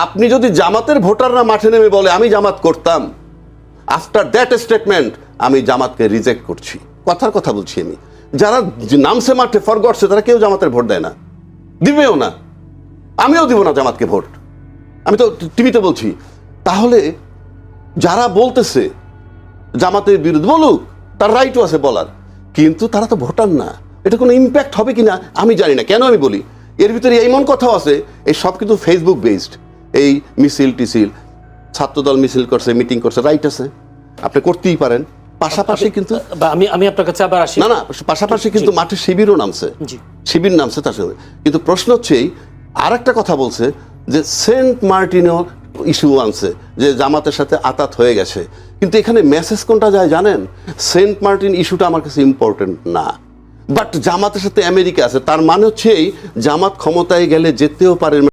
আপনি যদি জামাতের ভোটাররা মাঠে নেমে বলে আমি জামাত করতাম, আফটার দ্যাট স্টেটমেন্ট আমি জামাতকে রিজেক্ট করছি। কথার কথা বলছি আমি। যারা নামছে মাঠে ফরগটছে তারা কেউ জামাতের ভোট দেয় না, দিবেও না, আমিও দিব না জামাতকে ভোট। আমি তো টিভিতে বলছি। তাহলে যারা বলতেছে জামাতের বিরুদ্ধে বলুক, তার রাইটও আছে বলার, কিন্তু তারা তো ভোটার না। এটা কোনো ইম্প্যাক্ট হবে কিনা আমি জানি না। কেন আমি বলি, এর ভিতরে এমন কথাও আছে, এই সব কিন্তু ফেসবুক বেসড। এই মিছিল টিছিল, ছাত্রদল মিছিল করছে, মিটিং করছে, রাইট আছে, আপনি করতেই পারেন। পাশাপাশি কিন্তু আমি আপনার কাছে আবার আসি। না, পাশাপাশি কিন্তু মাঠে শিবিরও নামছে, শিবির নামছে তার সঙ্গে। কিন্তু প্রশ্ন হচ্ছে আর একটা কথা বলছে যে সেন্ট মার্টিনও ইস্যু আনছে, যে জামাতের সাথে আতাত হয়ে গেছে। কিন্তু এখানে মেসেজ কোনটা যায় জানেন? সেন্ট মার্টিন ইস্যুটা আমার কাছে ইম্পর্টেন্ট না, বাট জামাতের সাথে আমেরিকা আছে, তার মানে হচ্ছে জামাত ক্ষমতায় গেলে যেতেও পারে।